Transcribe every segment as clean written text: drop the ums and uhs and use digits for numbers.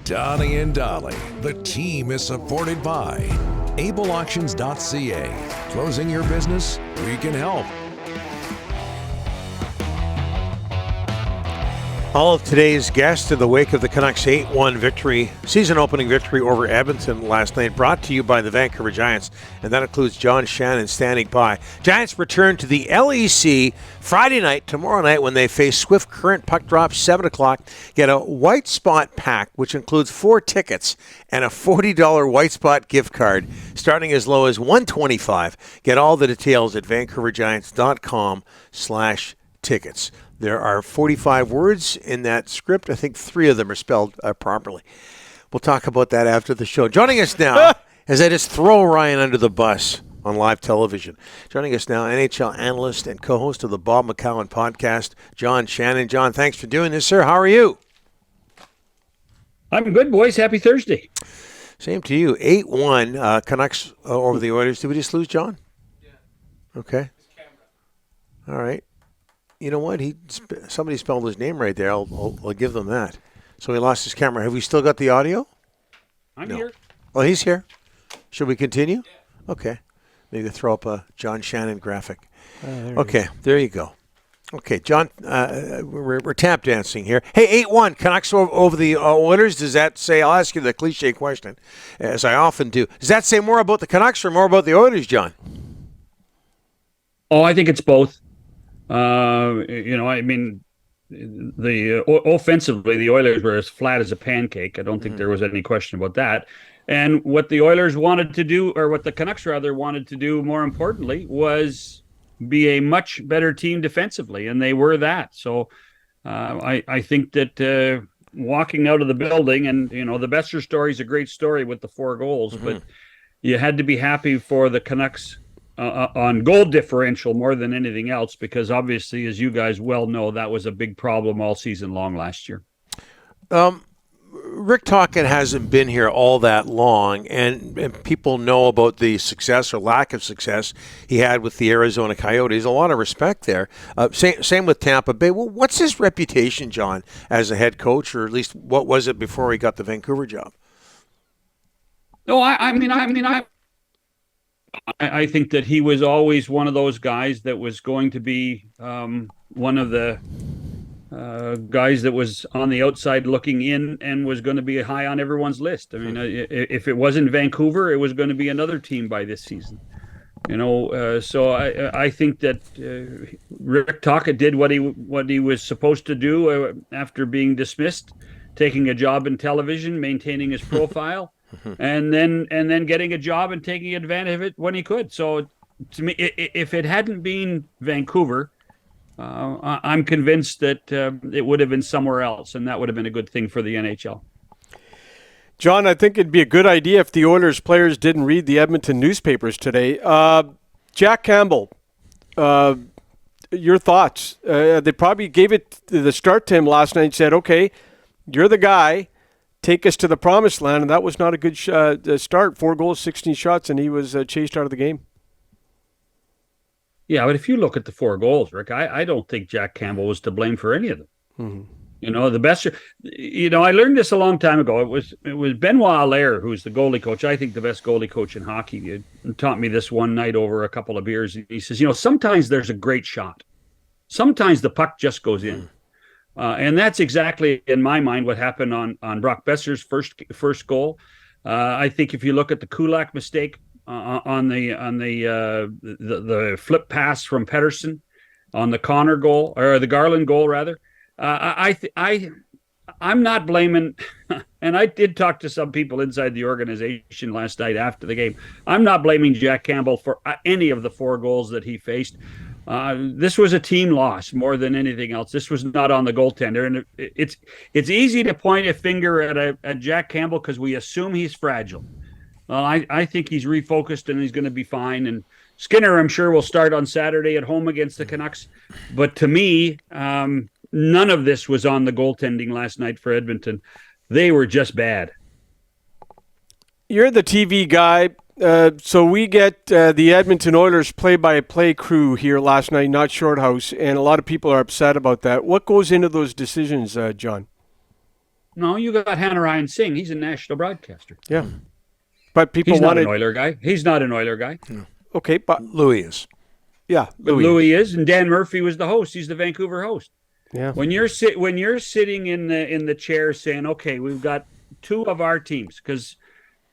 Donnie and Dolly. The team is supported by ableauctions.ca. Closing your business? We can help. All of today's guests in the wake of the Canucks' 8-1 victory, season-opening victory over Edmonton last night, brought to you by the Vancouver Giants, and that includes John Shannon standing by. Giants return to the LEC Friday night, tomorrow night, when they face Swift Current. Puck drop, 7 o'clock. Get a White Spot pack, which includes 4 tickets and a $40 White Spot gift card, starting as low as $125. Get all the details at vancouvergiants.com/tickets. There are 45 words in that script. I think 3 of them are spelled properly. We'll talk about that after the show. Joining us now, as I just throw Ryan under the bus on live television, joining us now, NHL analyst and co-host of the Bob McCown podcast, John Shannon. John, thanks for doing this, sir. How are you? I'm good, boys. Happy Thursday. Same to you. 8-1 Canucks over the Oilers. Did we just lose John? Yeah. Okay. All right. You know what? Somebody spelled his name right there. I'll give them that. So he lost his camera. Have we still got the audio? I'm here. Oh, he's here. Should we continue? Yeah. Okay. Maybe throw up a John Shannon graphic. Okay, there you go. Okay, John, we're tap dancing here. Hey, 8-1 Canucks over the Oilers. Does that say? I'll ask you the cliche question, as I often do. Does that say more about the Canucks or more about the Oilers, John? Oh, I think it's both. Offensively, the Oilers were as flat as a pancake. I don't think there was any question about that. And what the Oilers wanted to do, or what the Canucks rather wanted to do, more importantly, was be a much better team defensively, and they were that. So I think that walking out of the building, and the Besser story is a great story with the 4 goals, but you had to be happy for the Canucks on goal differential more than anything else, because obviously, as you guys well know, that was a big problem all season long last year. Rick Tocchet hasn't been here all that long, and people know about the success or lack of success he had with the Arizona Coyotes. A lot of respect there. Same with Tampa Bay. Well, what's his reputation, John, as a head coach, or at least what was it before he got the Vancouver job? No, I think that he was always one of those guys that was going to be one of the guys that was on the outside looking in and was going to be high on everyone's list. I mean, if it wasn't Vancouver, it was going to be another team by this season. So I think that Rick Tocchet did what he was supposed to do after being dismissed, taking a job in television, maintaining his profile. And then getting a job and taking advantage of it when he could. So, to me, if it hadn't been Vancouver, I'm convinced that it would have been somewhere else, and that would have been a good thing for the NHL. John, I think it'd be a good idea if the Oilers players didn't read the Edmonton newspapers today. Jack Campbell, your thoughts? They probably gave it the start to him last night and said, okay, you're the guy. Take us to the promised land, and that was not a good start. 4 goals, 16 shots, and he was chased out of the game. Yeah, but if you look at the 4 goals, Rick, I don't think Jack Campbell was to blame for any of them. The best. I learned this a long time ago. It was Benoit Allaire, who's the goalie coach. I think the best goalie coach in hockey. He taught me this one night over a couple of beers. He says, sometimes there's a great shot. Sometimes the puck just goes in. And that's exactly, in my mind, what happened on Brock Besser's first goal. I think if you look at the Kulak mistake on the flip pass from Pettersson, on the Connor goal, or the Garland goal rather, I'm not blaming. And I did talk to some people inside the organization last night after the game. I'm not blaming Jack Campbell for any of the 4 goals that he faced. This was a team loss more than anything else. This was not on the goaltender, and it's easy to point a finger at Jack Campbell because we assume he's fragile. Well, I think he's refocused and he's going to be fine. And Skinner, I'm sure, will start on Saturday at home against the Canucks. But to me, none of this was on the goaltending last night for Edmonton. They were just bad. You're the TV guy. So we get the Edmonton Oilers play-by-play crew here last night, not Shorthouse, and a lot of people are upset about that. What goes into those decisions, John? No, you got Hanarayan Singh. He's a national broadcaster. Yeah. But people He's not wanted. an Oiler guy. He's not an Oiler guy. Okay, but Louis is. yeah, But Louis is, and Dan Murphy was the host. He's the Vancouver host. Yeah. When you're sitting in the chair saying, okay, we've got two of our teams, because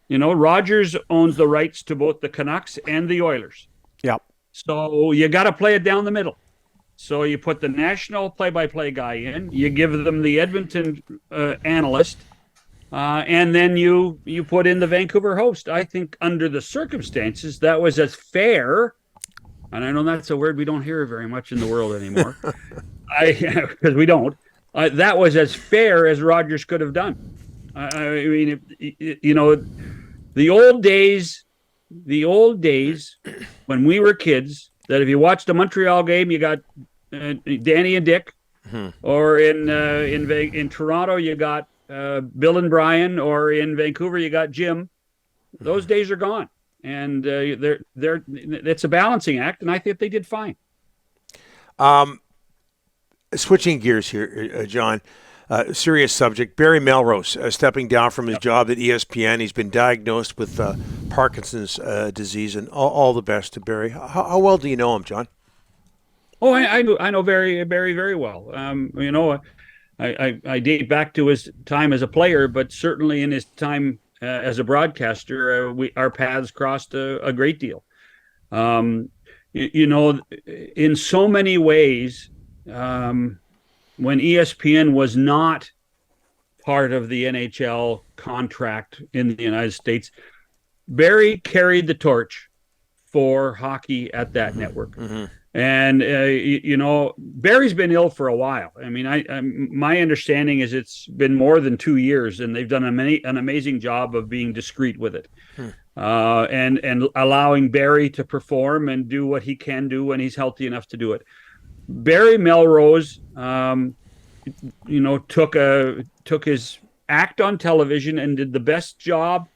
Rogers owns the rights to both the Canucks and the Oilers. Yeah. So you got to play it down the middle. So you put the national play-by-play guy in, you give them the Edmonton analyst, and then you put in the Vancouver host. I think under the circumstances, that was as fair. And I know that's a word we don't hear very much in the world anymore. Because we don't. That was as fair as Rogers could have done. I mean, the old days when we were kids, that if you watched a Montreal game, you got Danny and Dick, or in Toronto you got Bill and Brian, or in Vancouver you got Jim. Those days are gone, and it's a balancing act, and I think they did fine. Switching gears here, John. Serious subject. Barry Melrose stepping down from his job at ESPN. He's been diagnosed with Parkinson's disease, and all the best to Barry. How well do you know him, John? Oh, I know Barry very well. I date back to his time as a player, but certainly in his time as a broadcaster, our paths crossed a great deal. In so many ways, when ESPN was not part of the NHL contract in the United States, Barry carried the torch for hockey at that network. And, Barry's been ill for a while. I mean, my understanding is it's been more than 2 years, and they've done an amazing job of being discreet with it. And allowing Barry to perform and do what he can do when he's healthy enough to do it. Barry Melrose, took his act on television and did the best job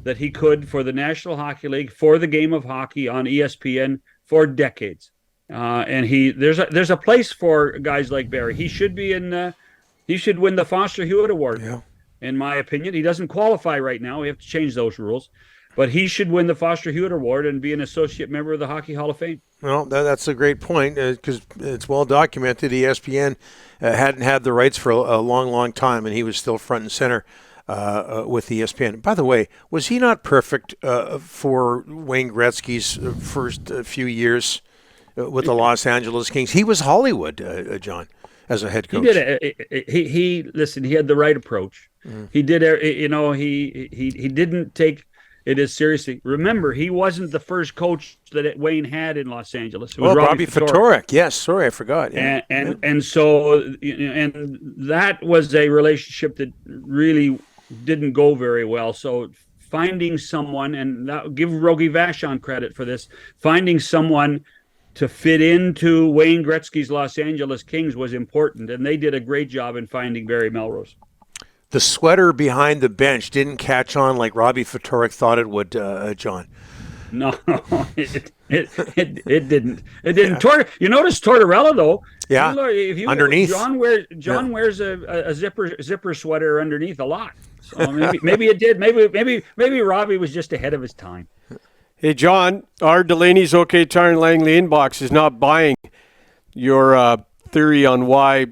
that he could for the National Hockey League, for the game of hockey on ESPN for decades. And there's a place for guys like Barry. He should be he should win the Foster Hewitt Award. Yeah. In my opinion, he doesn't qualify right now. We have to change those rules. But he should win the Foster Hewitt Award and be an associate member of the Hockey Hall of Fame. Well, that's a great point, because it's well documented. ESPN hadn't had the rights for a long time, and he was still front and center with ESPN. By the way, was he not perfect for Wayne Gretzky's first few years with the Los Angeles Kings? He was Hollywood, John, as a head coach. He did. He had the right approach. He did. He didn't take it as seriously. Remember, he wasn't the first coach that Wayne had in Los Angeles. It was Robbie Ftorek. Yes, sorry, I forgot. Yeah. And so that was a relationship that really didn't go very well. So finding someone, and give Rogie Vachon credit for this, finding someone to fit into Wayne Gretzky's Los Angeles Kings was important, and they did a great job in finding Barry Melrose. The sweater behind the bench didn't catch on like Robbie Ftorek thought it would, John. No, it didn't. It didn't. Yeah. You notice Tortorella though. Yeah. Underneath. John wears a zipper sweater underneath a lot. So maybe it did. Maybe Robbie was just ahead of his time. Hey John, our Delaney's OK Tire and Langley inbox is not buying your theory on why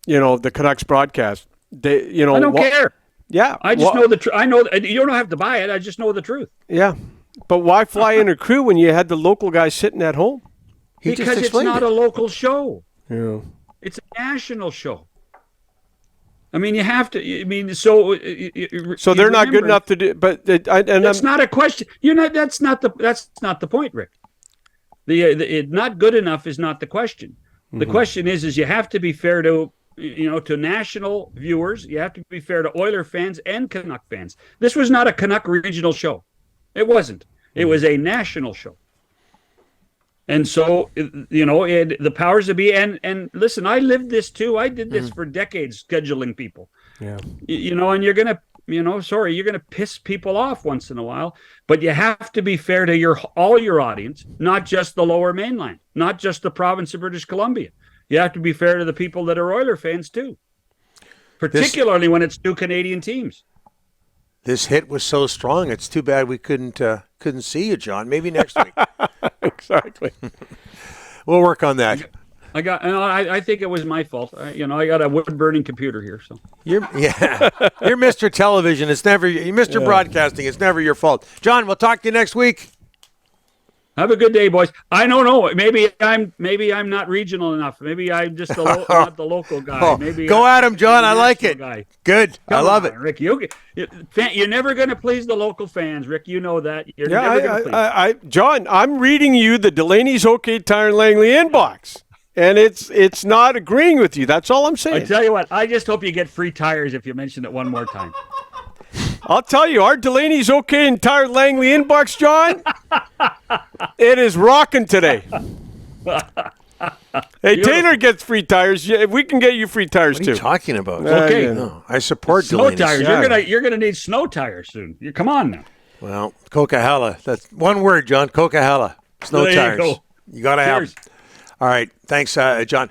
the Canucks broadcast. I don't care. Yeah, I just know the truth. I know you don't have to buy it. I just know the truth. Yeah, but why fly in a crew when you had the local guy sitting at home? Because it's not a local show. Yeah, it's a national show. I mean, you have to. I mean, so they're not good enough to do. But that's not a question. That's not the point, Rick. Not good enough is not the question. The question is you have to be fair to. To national viewers, you have to be fair to Oiler fans and Canuck fans. This was not a Canuck regional show. It wasn't. It was a national show. And so, the powers that be, and listen, I lived this too. I did this for decades, scheduling people. Yeah. And you're going to, you're going to piss people off once in a while, but you have to be fair to all your audience, not just the Lower Mainland, not just the province of British Columbia. You have to be fair to the people that are Oiler fans too. particularly when it's two Canadian teams. This hit was so strong. It's too bad we couldn't see you, John. Maybe next week. Exactly. We'll work on that. I think it was my fault. I got a wood-burning computer here, so You're Mr. Television. It's never you're Mr. Broadcasting. It's never your fault. John, we'll talk to you next week. have a good day, boys. I don't know. Maybe I'm not regional enough. Maybe I'm just not the local guy. Maybe go at him, John. I like it. Guy. Good. I love it. Rick. You're never going to please the local fans, Rick. You know that. You're never going to please. John, I'm reading you the Delaney's OK Tire and Langley inbox, and it's not agreeing with you. That's all I'm saying. I tell you what. I just hope you get free tires if you mention it one more time. I'll tell you, our Delaney's OK and Tire Langley inbox, John, it is rocking today. Hey, Taylor gets free tires. Yeah, we can get you free tires What are too. you talking about? Okay. No, I support Snow Delaney's. tires. Yeah. You're gonna need snow tires soon. Come on now. Well, Coquihalla. That's one word, John. Coquihalla. Snow There you tires. go. You got to have Cheers. them. All right. Thanks, John.